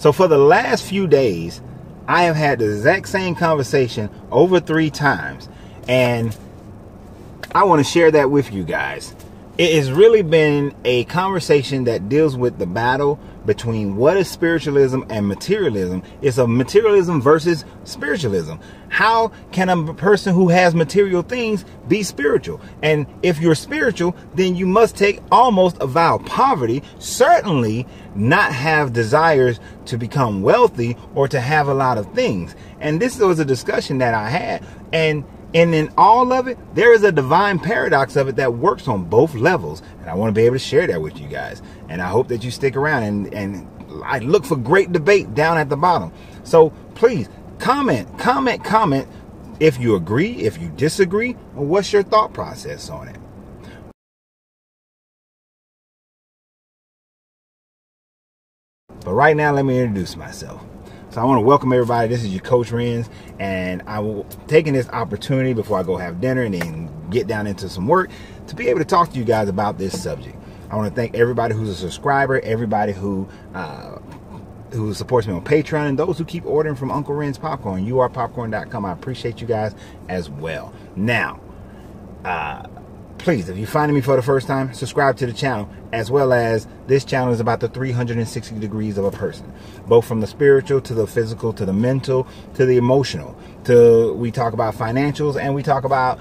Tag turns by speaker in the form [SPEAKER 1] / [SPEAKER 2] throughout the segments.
[SPEAKER 1] So for the last few days, I have had the exact same conversation over 3 times. And I want to share that with you guys. It has really been a conversation that deals with the battle between what is spiritualism and materialism. It's a materialism versus spiritualism. How can a person who has material things be spiritual? And if you're spiritual, then you must take almost a vow of poverty, certainly not have desires to become wealthy or to have a lot of things. And this was a discussion that I had. And in all of it, there is a divine paradox of it that works on both levels. And I want to be able to share that with you guys. And I hope that you stick around, and I look for great debate down at the bottom. So please comment if you agree, if you disagree, or what's your thought process on it. But right now, let me introduce myself. So I want to welcome everybody. This is your Coach Renz, and I will taking this opportunity before I go have dinner and then get down into some work to be able to talk to you guys about this subject. I want to thank everybody who's a subscriber, everybody who supports me on Patreon, and those who keep ordering from Uncle Renz Popcorn, urpopcorn.com. I appreciate you guys as well. Now, please, if you're finding me for the first time, subscribe to the channel, as well as this channel is about the 360 degrees of a person, both from the spiritual to the physical to the mental to the emotional. We talk about financials, and we talk about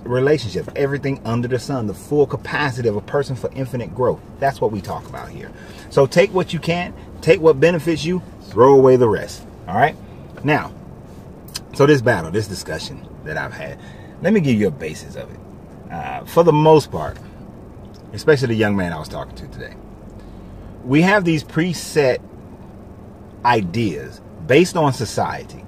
[SPEAKER 1] relationships, everything under the sun, the full capacity of a person for infinite growth. That's what we talk about here. So take what you can, take what benefits you, throw away the rest. All right. Now, so this battle, this discussion that I've had, let me give you a basis of it. For the most part, especially the young man I was talking to today, we have these preset ideas based on society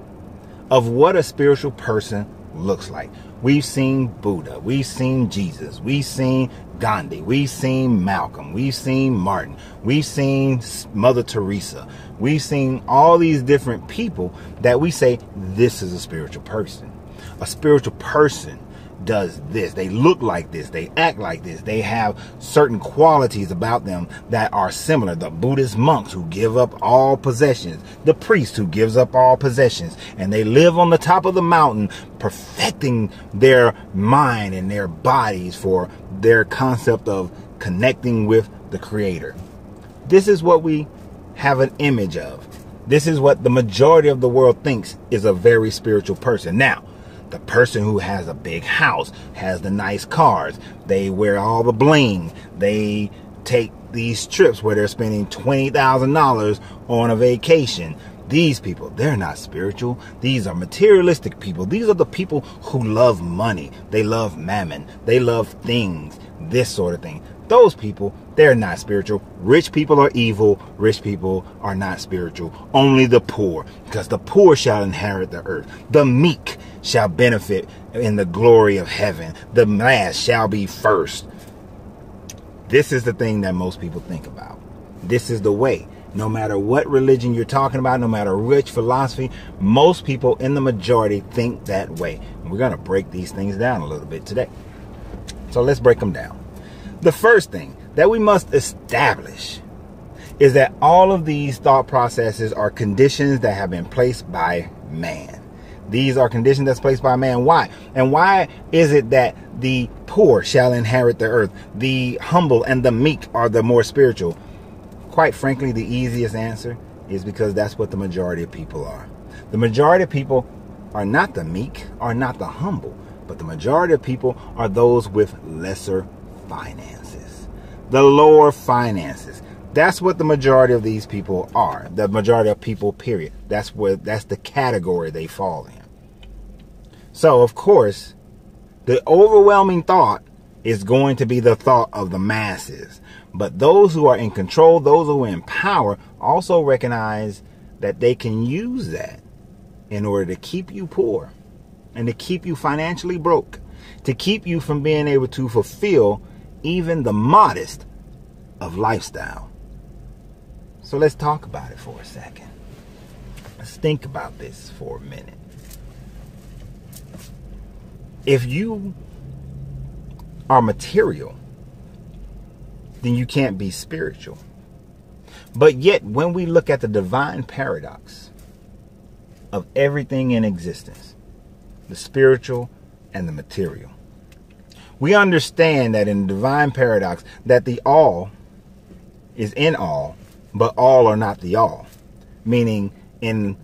[SPEAKER 1] of what a spiritual person looks like. We've seen Buddha, we've seen Jesus, we've seen Gandhi, we've seen Malcolm, we've seen Martin, we've seen Mother Teresa, we've seen all these different people that we say this is a spiritual person. A spiritual person does this, they look like this, they act like this, they have certain qualities about them that are similar. The Buddhist monks who give up all possessions, the priest who gives up all possessions, and they live on the top of the mountain perfecting their mind and their bodies for their concept of connecting with the Creator. This is what we have an image of. This is what the majority of the world thinks is a very spiritual person. Now, the person who has a big house, has the nice cars, they wear all the bling, they take these trips where they're spending $20,000 on a vacation. These people, they're not spiritual. These are materialistic people. These are the people who love money. They love mammon. They love things, this sort of thing. Those people, they're not spiritual. Rich people are evil. Rich people are not spiritual. Only the poor, because the poor shall inherit the earth. The meek shall benefit in the glory of heaven. The last shall be first. This is the thing that most people think about. This is the way. No matter what religion you're talking about, no matter which philosophy, most people in the majority think that way. And we're going to break these things down a little bit today. So let's break them down. The first thing that we must establish is that all of these thought processes are conditions that have been placed by man. These are conditions that's placed by man. Why? And why is it that the poor shall inherit the earth? The humble and the meek are the more spiritual. Quite frankly, the easiest answer is because that's what the majority of people are. The majority of people are not the meek, are not the humble, but the majority of people are those with lesser finances, the lower finances. That's what the majority of these people are. The majority of people, period. That's the category they fall in. So, of course, the overwhelming thought is going to be the thought of the masses. But those who are in control, those who are in power, also recognize that they can use that in order to keep you poor and to keep you financially broke, to keep you from being able to fulfill even the modest of lifestyle. So let's talk about it for a second. Let's think about this for a minute. If you are material, then you can't be spiritual. But yet, when we look at the divine paradox of everything in existence, the spiritual and the material, we understand that in the divine paradox that the all is in all, but all are not the all. Meaning, in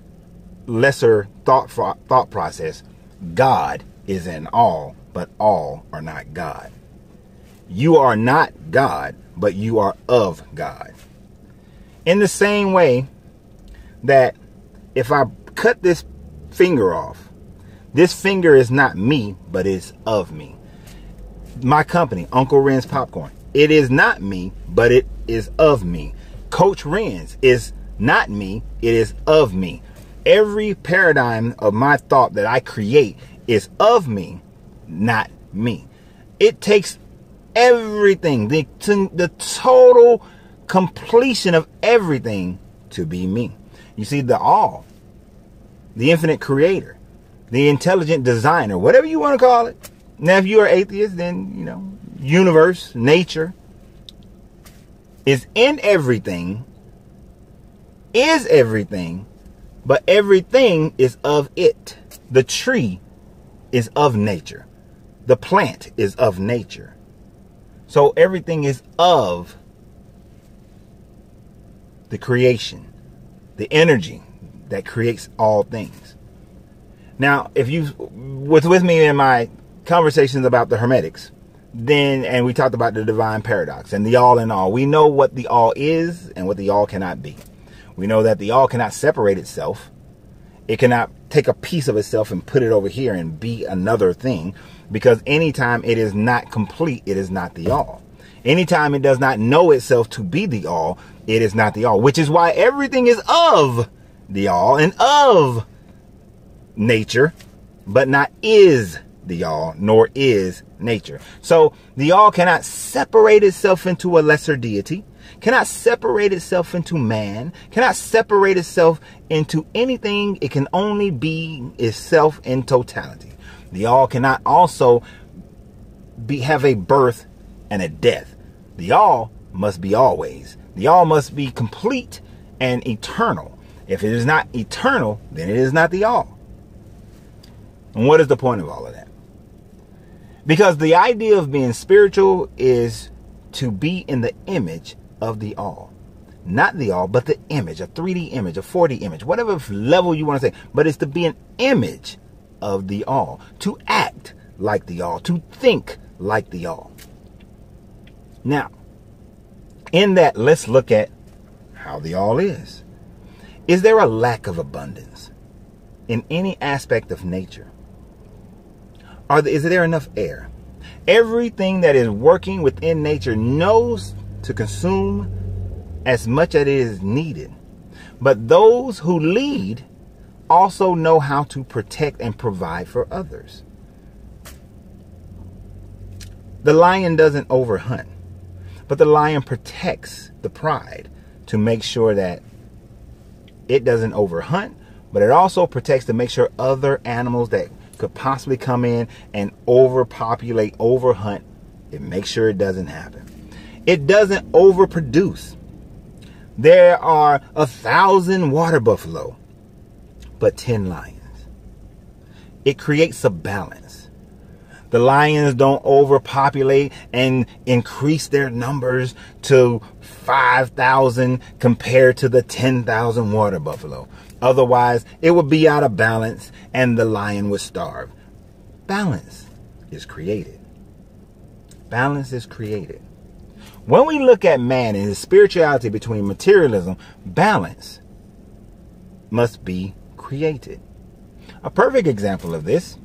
[SPEAKER 1] lesser thought process, God is in all, but all are not God. You are not God, but you are of God. In the same way that if I cut this finger off, this finger is not me, but it's of me. My company, Uncle Renz Popcorn, it is not me, but it is of me. Coach Renz is not me, it is of me. Every paradigm of my thought that I create is of me, not me. It takes everything, the total completion of everything to be me. You see, the all, the infinite creator, the intelligent designer, whatever you want to call it. Now, if you are atheist, then, universe, nature is in everything, is everything, but everything is of it. The tree is of nature. The plant is of nature. So everything is of the creation, the energy that creates all things. Now, if you was with me in my conversations about the Hermetics, and we talked about the divine paradox and the all in all, we know what the all is and what the all cannot be. We know that the all cannot separate itself. It cannot take a piece of itself and put it over here and be another thing, because anytime it is not complete, it is not the all. Anytime it does not know itself to be the all, it is not the all, which is why everything is of the all and of nature, but not is the all, nor is nature. So the all cannot separate itself into a lesser deity, cannot separate itself into man, cannot separate itself into anything. It can only be itself in totality. The all cannot also have a birth and a death. The all must be always. The all must be complete and eternal. If it is not eternal, then it is not the all. And what is the point of all of that? Because the idea of being spiritual is to be in the image of the all. Not the all, but the image, a 3D image, a 4D image, whatever level you want to say. But it's to be an image of the all, to act like the all, to think like the all. Now, in that, let's look at how the all is. Is there a lack of abundance in any aspect of nature? Is there enough air? Everything that is working within nature knows to consume as much as it is needed. But those who lead also know how to protect and provide for others. The lion doesn't overhunt, but the lion protects the pride to make sure that it doesn't overhunt, but it also protects to make sure other animals that could possibly come in and overpopulate, overhunt, it makes sure it doesn't happen. It doesn't overproduce. There are 1,000 water buffalo, but 10 lions. It creates a balance. The lions don't overpopulate and increase their numbers to 5,000 compared to the 10,000 water buffalo. Otherwise, it would be out of balance and the lion would starve. Balance is created. Balance is created. When we look at man and his spirituality between materialism, balance must be created. A perfect example of this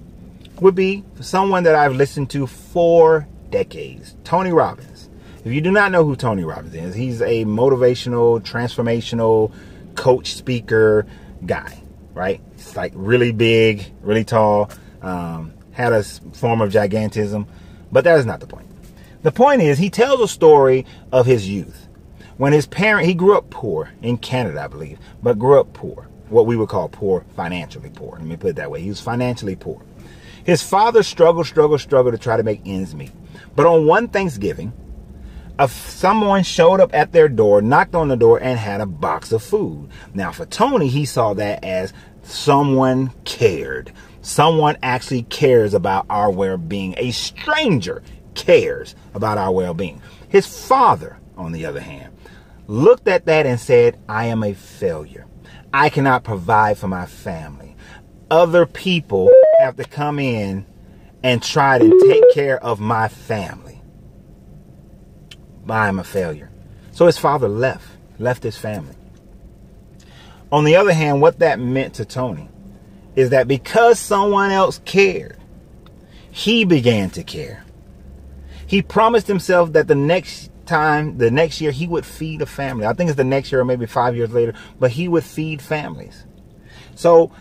[SPEAKER 1] would be someone that I've listened to for decades, Tony Robbins. If you do not know who Tony Robbins is, he's a motivational, transformational coach, speaker guy, right? It's like really big, really tall, had a form of gigantism, but that is not the point. The point is, he tells a story of his youth. When his parent, he grew up poor in Canada, I believe, but grew up poor, what we would call poor, financially poor. Let me put it that way. He was financially poor. His father struggled to try to make ends meet. But on one Thanksgiving, Someone showed up at their door, knocked on the door, and had a box of food. Now, for Tony, he saw that as someone cared. Someone actually cares about our well-being. A stranger cares about our well-being. His father, on the other hand, looked at that and said, I am a failure. I cannot provide for my family. Other people have to come in and try to take care of my family. I am a failure. So his father left his family. On the other hand, what that meant to Tony is that because someone else cared, he began to care. He promised himself that the next year, he would feed a family. I think it's the next year or maybe 5 years later, but he would feed families. So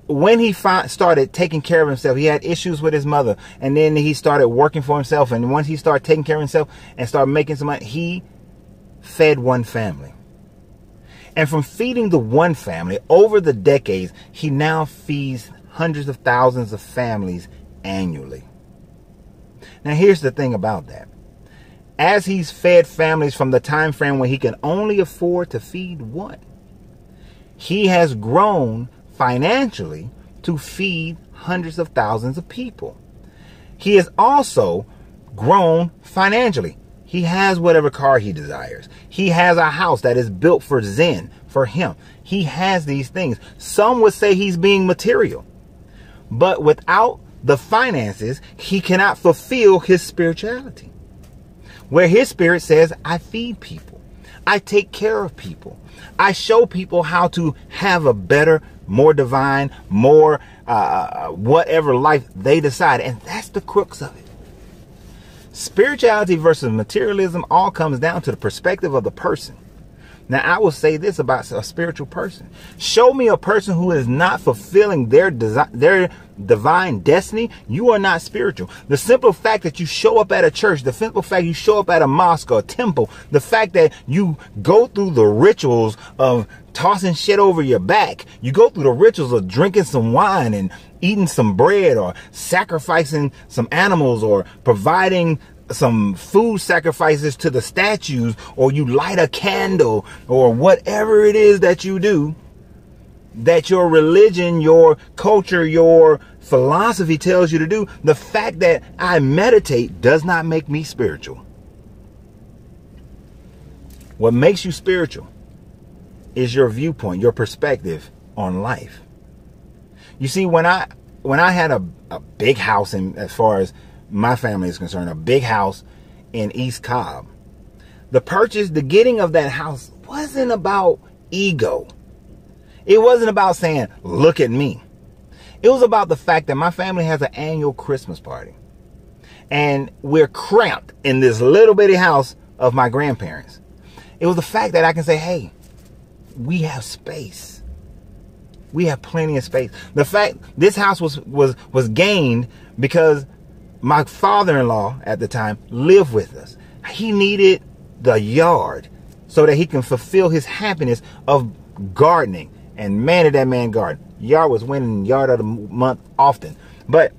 [SPEAKER 1] when he started taking care of himself, he had issues with his mother, and then he started working for himself. And once he started taking care of himself and started making some money, he fed one family. And from feeding the one family over the decades, he now feeds hundreds of thousands of families annually. Now, here's the thing about that. As he's fed families from the time frame when he can only afford to feed one, he has grown financially to feed hundreds of thousands of people. He has also grown financially. He has whatever car he desires. He has a house that is built for Zen, for him. He has these things. Some would say he's being material. But without the finances, he cannot fulfill his spirituality. Where his spirit says, I feed people. I take care of people. I show people how to have a better, more divine, more whatever life they decide. And that's the crux of it. Spirituality versus materialism all comes down to the perspective of the person. Now, I will say this about a spiritual person. Show me a person who is not fulfilling their divine destiny. You are not spiritual. The simple fact that you show up at a church, the simple fact you show up at a mosque or a temple, the fact that you go through the rituals of tossing shit over your back, you go through the rituals of drinking some wine and eating some bread or sacrificing some animals or providing some food sacrifices to the statues, or you light a candle, or whatever it is that you do, that your religion, your culture, your philosophy tells you to do. The fact that I meditate does not make me spiritual. What makes you spiritual is your viewpoint, your perspective on life. You see, when I had a big house, in as far as my family is concerned, a big house in East Cobb, the getting of that house wasn't about ego. It wasn't about saying, look at me. It was about the fact that my family has an annual Christmas party. And we're cramped in this little bitty house of my grandparents. It was the fact that I can say, hey, we have space. We have plenty of space. The fact this house was gained because my father-in-law at the time lived with us. He needed the yard so that he can fulfill his happiness of gardening. And man, did that man garden. Yard was winning yard of the month often. But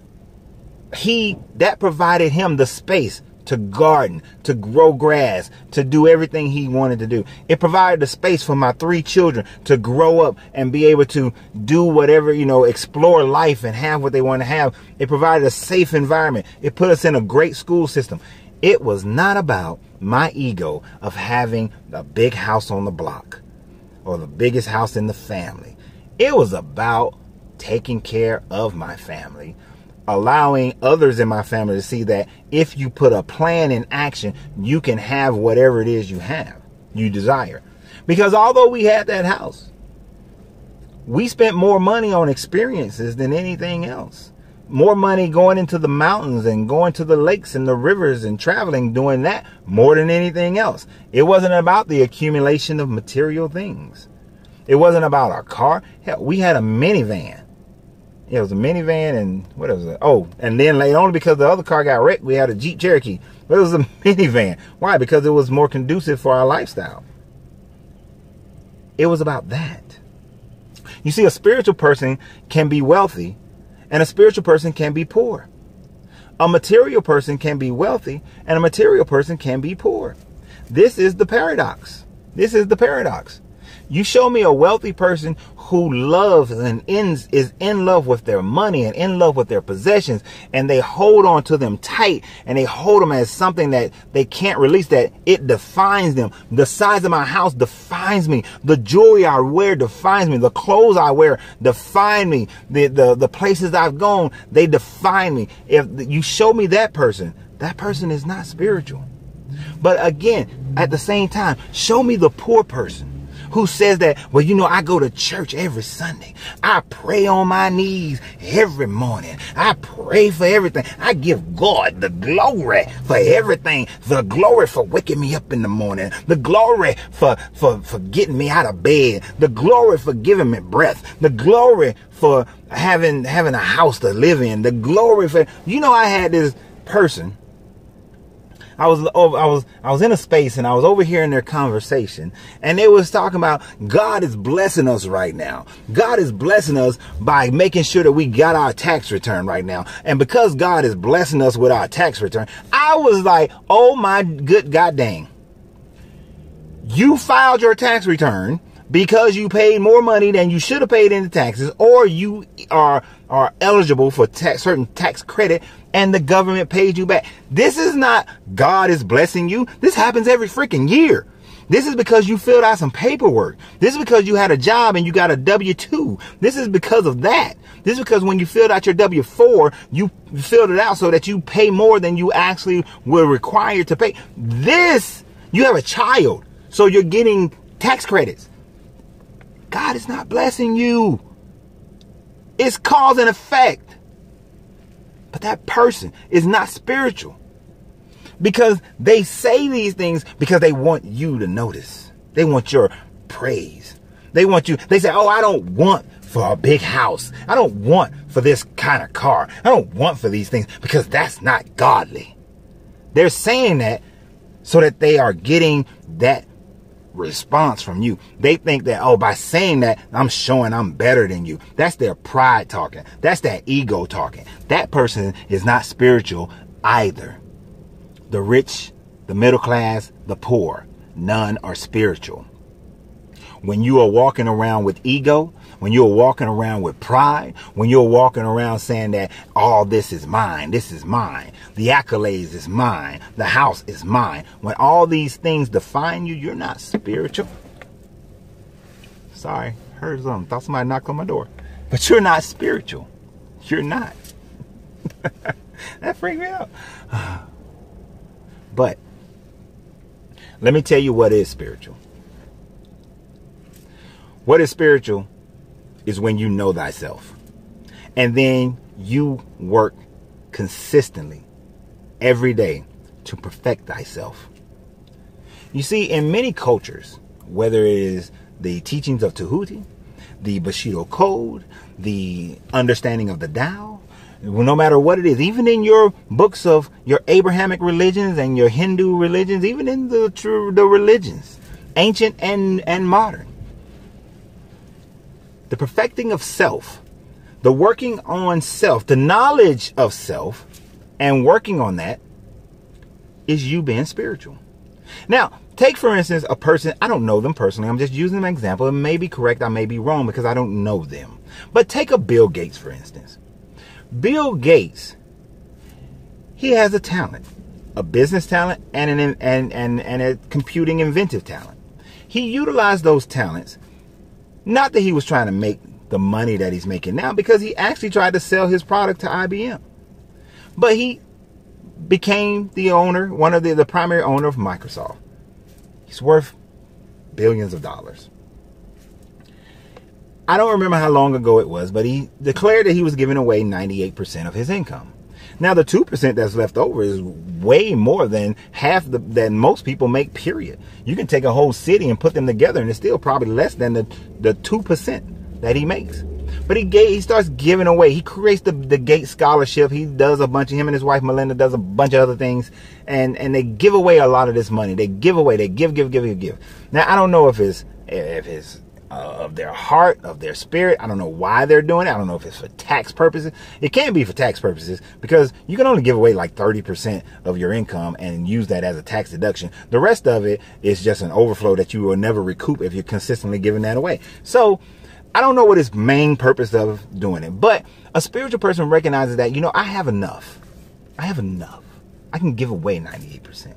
[SPEAKER 1] that provided him the space to garden, to grow grass, to do everything he wanted to do. It provided the space for my 3 children to grow up and be able to do whatever, explore life and have what they want to have. It provided a safe environment. It put us in a great school system. It was not about my ego of having the big house on the block or the biggest house in the family. It was about taking care of my family, allowing others in my family to see that if you put a plan in action, you can have whatever it is you desire. Because although we had that house, we spent more money on experiences than anything else. More money going into the mountains and going to the lakes and the rivers and traveling, doing that more than anything else. It wasn't about the accumulation of material things. It wasn't about our car. Hell, we had a minivan. It was a minivan, and what was it? Oh, and then later on, because the other car got wrecked, we had a Jeep Cherokee. But it was a minivan. Why? Because it was more conducive for our lifestyle. It was about that. You see, a spiritual person can be wealthy, and a spiritual person can be poor. A material person can be wealthy, and a material person can be poor. this is the paradox. This is the paradox. You show me a wealthy person who loves and is in love with their money and in love with their possessions, and they hold on to them tight, and they hold them as something that they can't release, that it defines them. The size of my house defines me. The jewelry I wear defines me. The clothes I wear define me. The places I've gone, they define me. If you show me that person is not spiritual. But again, at the same time, show me the poor person who says that, well, you know, I go to church every Sunday. I pray on my knees every morning. I pray for everything. I give God the glory for everything. The glory for waking me up in the morning. The glory for getting me out of bed. The glory for giving me breath. The glory for having a house to live in. The glory for, you know, I had this person. I was in a space and I was overhearing their conversation, and they was talking about God is blessing us right now. God is blessing us by making sure that we got our tax return right now. And because God is blessing us with our tax return, I was like, oh my good God dang. You filed your tax return because you paid more money than you should have paid in the taxes, or you are eligible for certain tax credit, and the government paid you back. This is not God is blessing you. This happens every freaking year. This is because you filled out some paperwork. This is because you had a job and you got a W-2. This is because of that. This is because when you filled out your W-4, you filled it out so that you pay more than you actually were required to pay. This, you have a child, so you're getting tax credits. God is not blessing you. It's cause and effect. But that person is not spiritual, because they say these things because they want you to notice. They want your praise. They want you. They say, oh, I don't want for a big house. I don't want for this kind of car. I don't want for these things because that's not godly. They're saying that so that they are getting that response from you. They think that, oh, by saying that, I'm showing I'm better than you. That's their pride talking. That's that ego talking. That person is not spiritual either. The rich, the middle class, the poor, none are spiritual. When you are walking around with ego, when you're walking around with pride, when you're walking around saying that all this is mine, the accolades is mine, the house is mine, when all these things define you, you're not spiritual. Sorry, heard something. Thought somebody knocked on my door. But you're not spiritual. You're not. That freaked me out. But let me tell you what is spiritual. What is spiritual is when you know thyself, and then you work consistently every day to perfect thyself. You see, in many cultures, whether it is the teachings of Tahuti, the Bushido Code, the understanding of the Tao, no matter what it is, even in your books of your Abrahamic religions and your Hindu religions, even in the religions, ancient and modern, the perfecting of self, the working on self, the knowledge of self, and working on that is you being spiritual. Now, take, for instance, a person, I don't know them personally. I'm just using an example. It may be correct. I may be wrong because I don't know them. But take a Bill Gates, for instance. Bill Gates, he has a talent, a business talent and a computing inventive talent. He utilized those talents. Not that he was trying to make the money that he's making now, because he actually tried to sell his product to IBM. But he became the owner, one of the primary owner of Microsoft. He's worth billions of dollars. I don't remember how long ago it was, but he declared that he was giving away 98% of his income. Now, the 2% that's left over is way more than half that most people make, period. You can take a whole city and put them together, and it's still probably less than the 2% that he makes. But he starts giving away. He creates the Gates Scholarship. He does a bunch of, him and his wife Melinda does a bunch of other things. And they give away a lot of this money. They give away. They give. Now, I don't know if his of their heart, of their spirit. I don't know why they're doing it. I don't know if it's for tax purposes. It can't be for tax purposes because you can only give away like 30% of your income and use that as a tax deduction. The rest of it is just an overflow that you will never recoup if you're consistently giving that away. So I don't know what his main purpose of doing it, but a spiritual person recognizes that, I have enough. I have enough. I can give away 98%.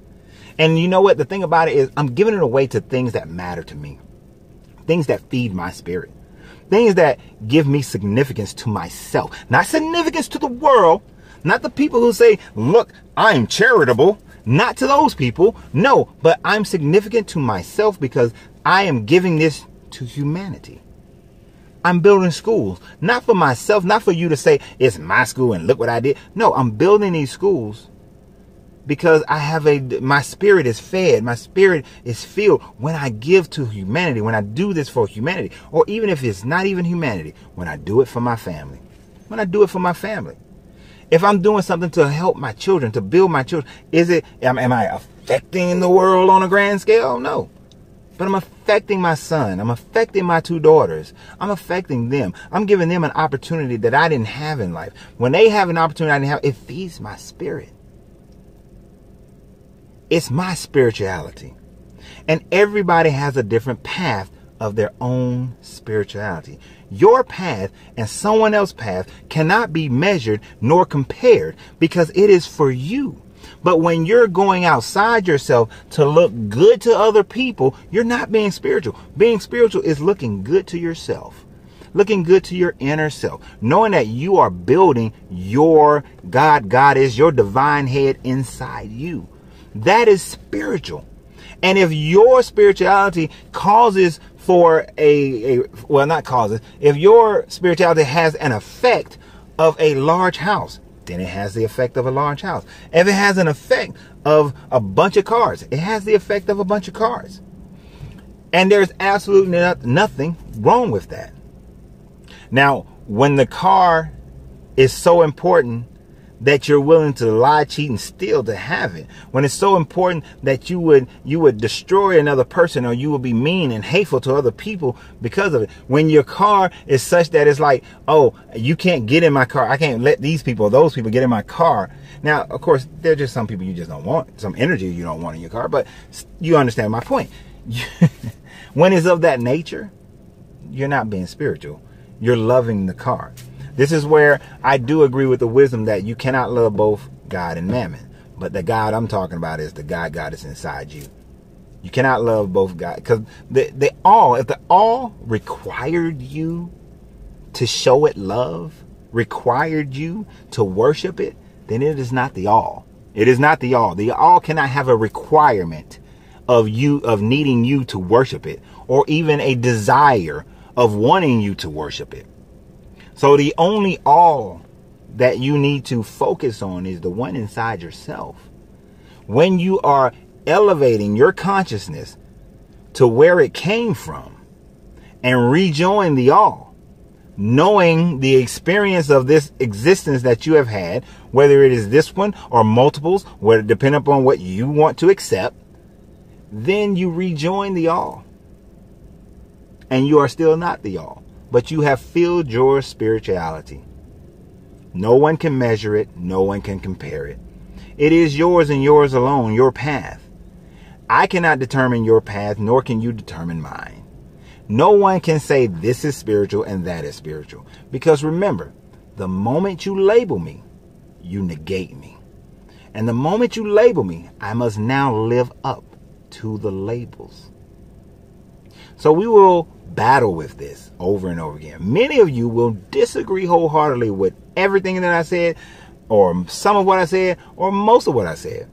[SPEAKER 1] And you know what? The thing about it is I'm giving it away to things that matter to me. Things that feed my spirit. Things that give me significance to myself. Not significance to the world. Not the people who say, look, I'm charitable. Not to those people. No, but I'm significant to myself because I am giving this to humanity. I'm building schools. Not for myself. Not for you to say, it's my school and look what I did. No, I'm building these schools because my spirit is fed. My spirit is filled when I give to humanity, when I do this for humanity, or even if it's not even humanity, when I do it for my family. When I do it for my family. If I'm doing something to help my children, to build my children, am I affecting the world on a grand scale? No. But I'm affecting my son. I'm affecting my 2 daughters. I'm affecting them. I'm giving them an opportunity that I didn't have in life. When they have an opportunity I didn't have, it feeds my spirit. It's my spirituality. And everybody has a different path of their own spirituality. Your path and someone else's path cannot be measured nor compared because it is for you. But when you're going outside yourself to look good to other people, you're not being spiritual. Being spiritual is looking good to yourself. Looking good to your inner self. Knowing that you are building your goddess, your divine head inside you. That is spiritual. And if your spirituality causes for if your spirituality has an effect of a large house, then it has the effect of a large house. If it has an effect of a bunch of cars, it has the effect of a bunch of cars. And there's absolutely nothing wrong with that. Now, when the car is so important that you're willing to lie, cheat, and steal to have it, when it's so important that you would destroy another person, or you would be mean and hateful to other people because of it, when your car is such that it's like, oh, you can't get in my car, I can't let these people or those people get in my car. Now, of course, there are just some people you just don't want, some energy you don't want in your car, but you understand my point. When it's of that nature, you're not being spiritual. You're loving the car. This is where I do agree with the wisdom that you cannot love both God and mammon. But the God I'm talking about is the God is inside you. You cannot love both God. Because if the all required you to show it love, required you to worship it, then it is not the all. It is not the all. The all cannot have a requirement of needing you to worship it, or even a desire of wanting you to worship it. So the only all that you need to focus on is the one inside yourself. When you are elevating your consciousness to where it came from and rejoin the all, knowing the experience of this existence that you have had, whether it is this one or multiples, whether depending upon what you want to accept, then you rejoin the all. And you are still not the all. But you have filled your spirituality. No one can measure it. No one can compare it. It is yours and yours alone, your path. I cannot determine your path, nor can you determine mine. No one can say this is spiritual and that is spiritual. Because remember, the moment you label me, you negate me. And the moment you label me, I must now live up to the labels. So we will battle with this over and over again. Many of you will disagree wholeheartedly with everything that I said, or some of what I said, or most of what I said.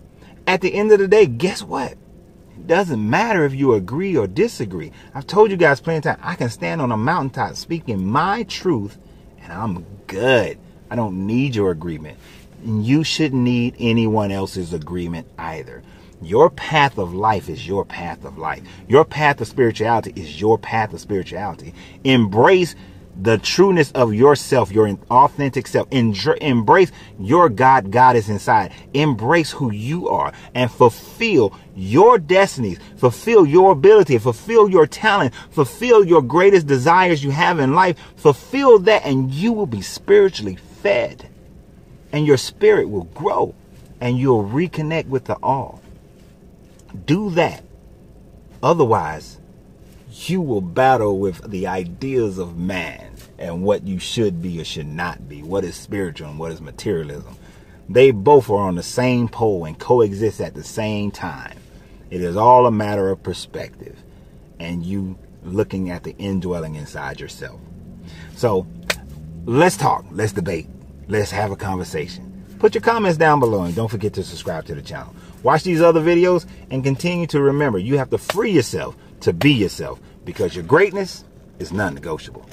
[SPEAKER 1] At the end of the day, guess what? It doesn't matter if you agree or disagree. I've told you guys plenty of times, I can stand on a mountaintop speaking my truth, and I'm good. I don't need your agreement. And you shouldn't need anyone else's agreement either. Your path of life is your path of life. Your path of spirituality is your path of spirituality. Embrace the trueness of yourself, your authentic self. Embrace your God, goddess inside. Embrace who you are and fulfill your destinies, fulfill your ability, fulfill your talent, fulfill your greatest desires you have in life. Fulfill that and you will be spiritually fed and your spirit will grow and you'll reconnect with the all. Do that. Otherwise, you will battle with the ideas of man and what you should be or should not be. What is spiritual and what is materialism? They both are on the same pole and coexist at the same time. It is all a matter of perspective and you looking at the indwelling inside yourself. So let's talk. Let's debate. Let's have a conversation. Put your comments down below and don't forget to subscribe to the channel. Watch these other videos and continue to remember you have to free yourself to be yourself because your greatness is non-negotiable.